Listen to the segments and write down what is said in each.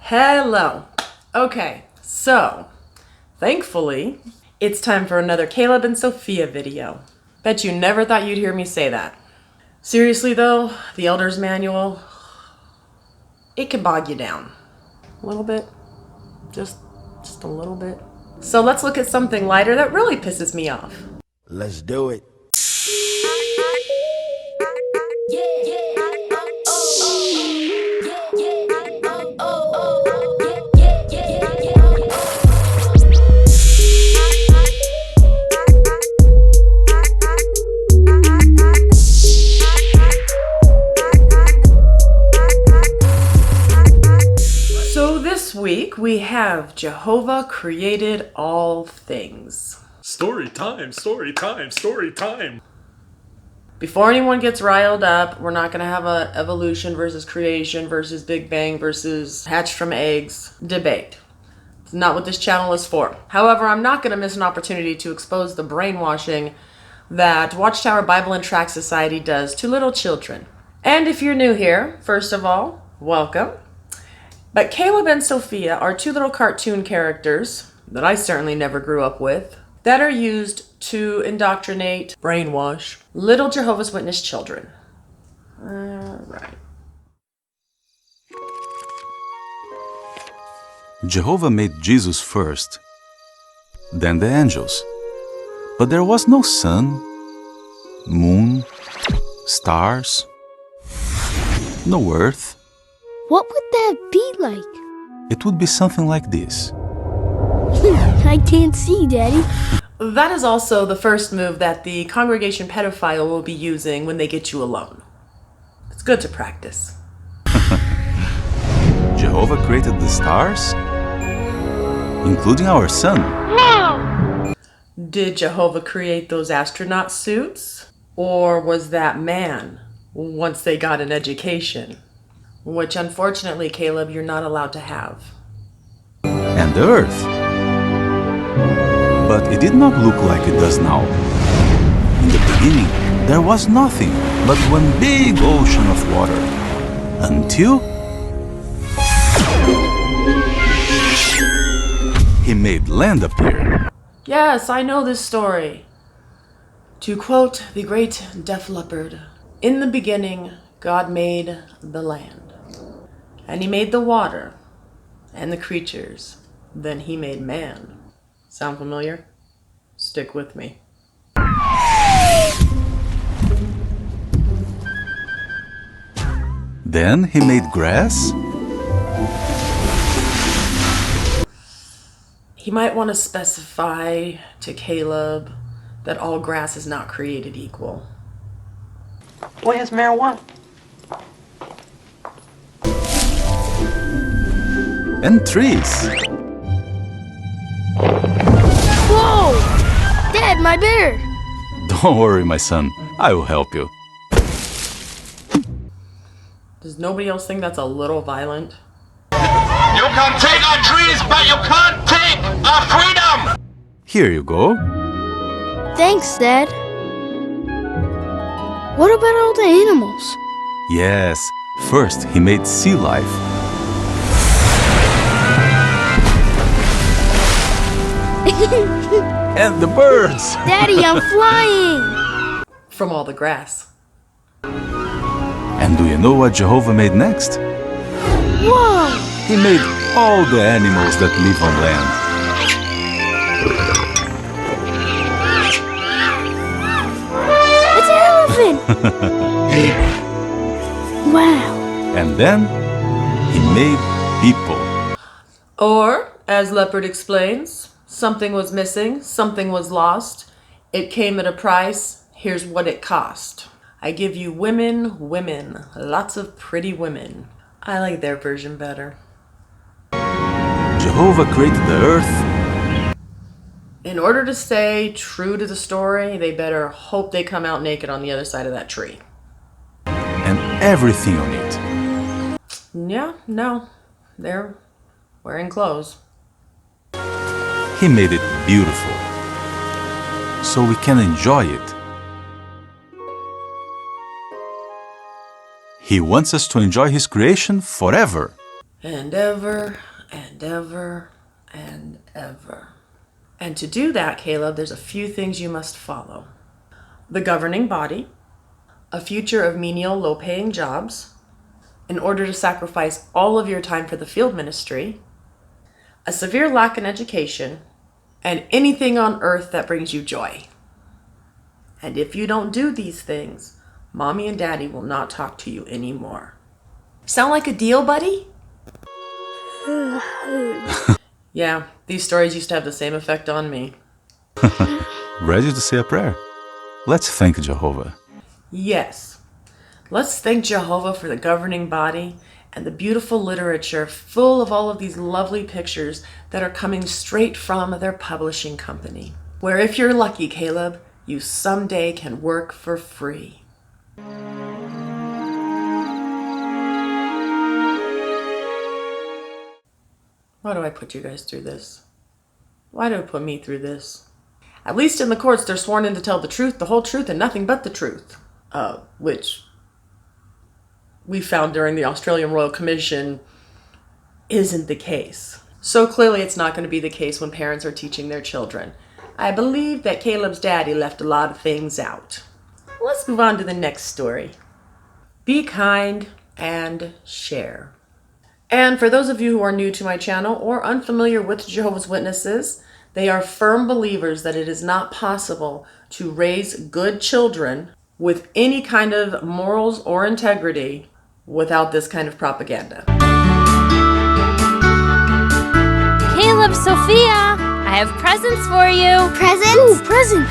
Hello. Okay, so thankfully it's time for another Caleb and Sophia video. Bet you never thought you'd hear me say that. Seriously though, the Elder's Manual, it can bog you down. A little bit. Just a little bit. So let's look at something lighter that really pisses me off. Let's do it. So this week we have Jehovah created all things. Story time, story time, story time. Before anyone gets riled up, we're not going to have a evolution versus creation versus Big Bang versus hatched from eggs debate. It's not what this channel is for. However, I'm not going to miss an opportunity to expose the brainwashing that Watchtower Bible and Tract Society does to little children. And if you're new here, first of all, welcome. But Caleb and Sophia are two little cartoon characters that I certainly never grew up with that are used to indoctrinate, brainwash little Jehovah's Witness children. Right. Jehovah made Jesus first, then the angels. But there was no sun, moon, stars, no earth. What would that be like? It would be something like this. I can't see, Daddy. That is also the first move that the congregation pedophile will be using when they get you alone. It's good to practice. Jehovah created the stars, including our sun. No! Did Jehovah create those astronaut suits? Or was that man once they got an education? Which unfortunately, Caleb, you're not allowed to have. And the earth. But it did not look like it does now. In the beginning, there was nothing but one big ocean of water. Until He made land appear. Yes, I know this story. To quote the great Def Leppard, "In the beginning, God made the land. And he made the water and the creatures. Then he made man." Sound familiar? Stick with me. Then He made grass. He might want to specify to Caleb that all grass is not created equal. Boy has marijuana. And trees. Whoa! Dad, my bear! Don't worry, my son. I will help you. Does nobody else think that's a little violent? You can take our trees, but you can't take our freedom! Here you go. Thanks, Dad. What about all the animals? Yes, first He made sea life. And the birds. Daddy, I'm flying! From all the grass. And do you know what Jehovah made next? Whoa! He made all the animals that live on land. It's an elephant! Wow! And then He made people. Or, as Leopard explains, something was missing, something was lost. It came at a price. Here's what it cost. I give you women, lots of pretty women. I like their version better. Jehovah created the earth. In order to stay true to the story, they better hope they come out naked on the other side of that tree. And everything on it. Yeah, no, they're wearing clothes. He made it beautiful, so we can enjoy it. He wants us to enjoy His creation forever. and ever and ever and ever. And to do that, Caleb, there's a few things you must follow. The governing body, a future of menial, low-paying jobs, in order to sacrifice all of your time for the field ministry, a severe lack in education, and anything on earth that brings you joy. And if you don't do these things, Mommy and Daddy will not talk to you anymore. Sound like a deal, buddy? Yeah, these stories used to have the same effect on me. Ready to say a prayer? Let's thank Jehovah. Yes. Let's thank Jehovah for the governing body and the beautiful literature full of all of these lovely pictures that are coming straight from their publishing company. Where if you're lucky, Caleb, you someday can work for free. Why do I put you guys through this? Why do I put me through this? At least in the courts, they're sworn in to tell the truth, the whole truth, and nothing but the truth. Which we found during the Australian Royal Commission isn't the case. So clearly it's not going to be the case when parents are teaching their children. I believe that Caleb's daddy left a lot of things out. Let's move on to the next story. Be kind and share. And for those of you who are new to my channel or unfamiliar with Jehovah's Witnesses, they are firm believers that it is not possible to raise good children with any kind of morals or integrity without this kind of propaganda. Caleb, Sophia, I have presents for you. Presents? Ooh, presents!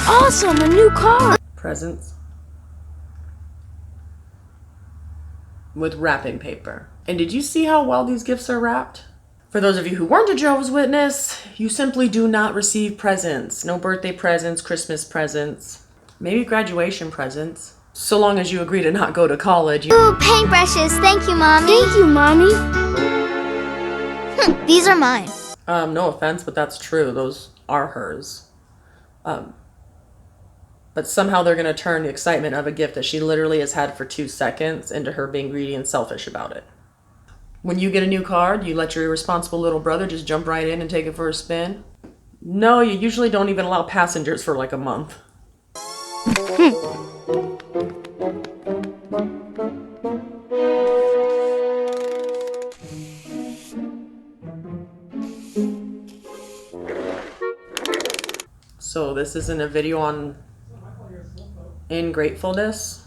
Awesome, a new car! Presents with wrapping paper. And did you see how well these gifts are wrapped? For those of you who weren't a Jehovah's Witness, you simply do not receive presents. No birthday presents, Christmas presents, maybe graduation presents. So long as you agree to not go to college. Ooh, paintbrushes. Thank you, Mommy. Thank you, Mommy. These are mine. No offense, but that's true. Those are hers. But somehow they're going to turn the excitement of a gift that she literally has had for 2 seconds into her being greedy and selfish about it. When you get a new car, do you let your irresponsible little brother just jump right in and take it for a spin? No, you usually don't even allow passengers for like a month. So this isn't a video on ingratefulness?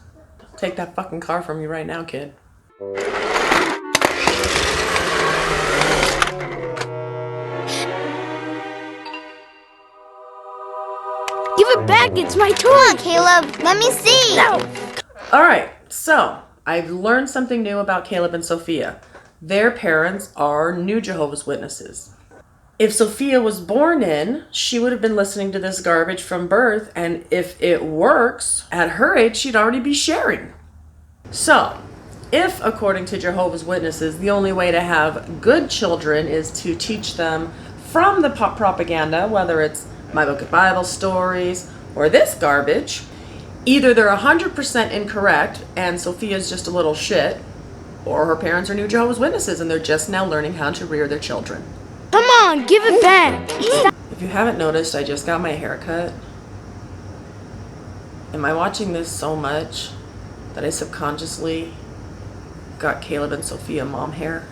Take that fucking car from you right now, kid. Give it back, it's my toy! Come on, Caleb, let me see! No! Alright, so I've learned something new about Caleb and Sophia. Their parents are new Jehovah's Witnesses. If Sophia was born in, she would have been listening to this garbage from birth, and if it works, at her age, she'd already be sharing. So, if, according to Jehovah's Witnesses, the only way to have good children is to teach them from the propaganda, whether it's My Book of Bible Stories or this garbage, either they're 100% incorrect and Sophia's just a little shit, or her parents are new Jehovah's Witnesses and they're just now learning how to rear their children. Come on, give it back! If you haven't noticed, I just got my hair cut. Am I watching this so much that I subconsciously got Caleb and Sophia mom hair?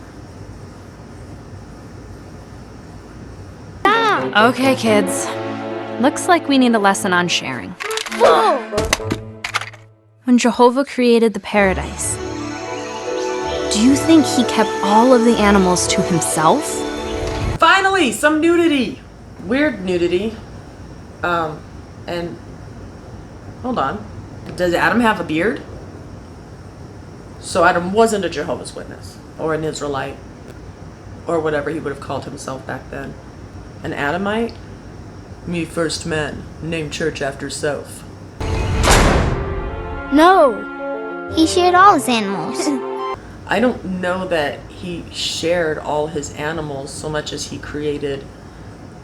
Okay, kids. Looks like we need a lesson on sharing. Whoa! When Jehovah created the paradise, do you think he kept all of the animals to himself? Finally, some nudity. Weird nudity. And hold on. Does Adam have a beard? So Adam wasn't a Jehovah's Witness or an Israelite or whatever he would have called himself back then. An Adamite? Me first man, named church after Soph. No! He shared all his animals. I don't know that he shared all his animals so much as he created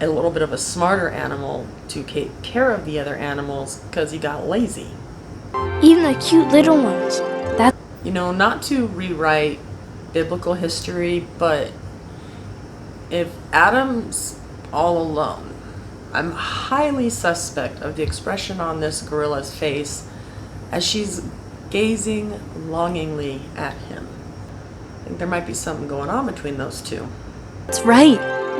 a little bit of a smarter animal to take care of the other animals because he got lazy. Even the cute little ones. You know, not to rewrite biblical history, but if Adam's all alone, I'm highly suspect of the expression on this gorilla's face as she's gazing longingly at him. I think there might be something going on between those two. That's right.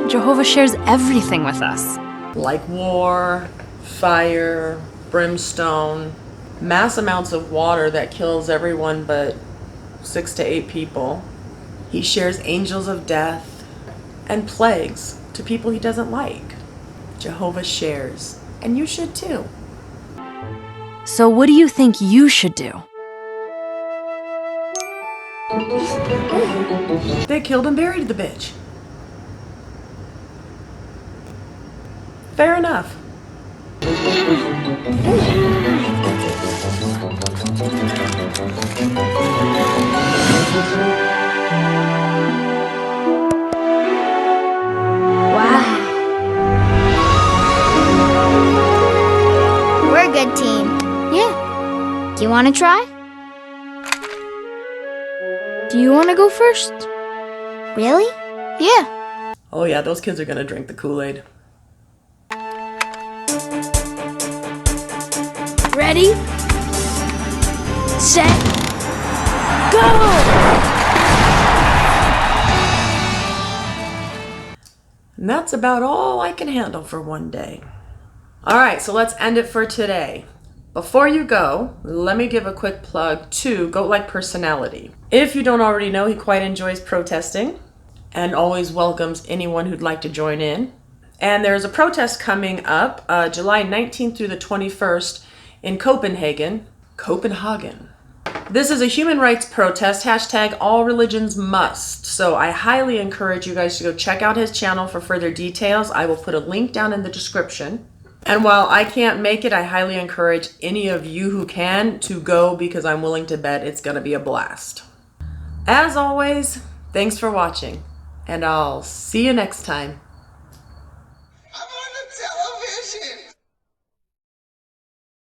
Jehovah shares everything with us. Like war, fire, brimstone, mass amounts of water that kills everyone but 6 to 8 people. He shares angels of death and plagues to people he doesn't like. Jehovah shares, and you should too. So what do you think you should do? They killed and buried the bitch. Fair enough. Wow. We're a good team. Yeah. Do you want to try? Do you want to go first? Really? Yeah. Oh yeah, those kids are gonna drink the Kool-Aid. Ready? Set. Go! And that's about all I can handle for one day. Alright, so let's end it for today. Before you go, let me give a quick plug to Goatlike Personality. If you don't already know, he quite enjoys protesting and always welcomes anyone who'd like to join in. And there's a protest coming up July 19th through the 21st in Copenhagen. This is a human rights protest, hashtag all religions must. So I highly encourage you guys to go check out his channel for further details. I will put a link down in the description. And while I can't make it, I highly encourage any of you who can to go because I'm willing to bet it's going to be a blast. As always, thanks for watching, and I'll see you next time.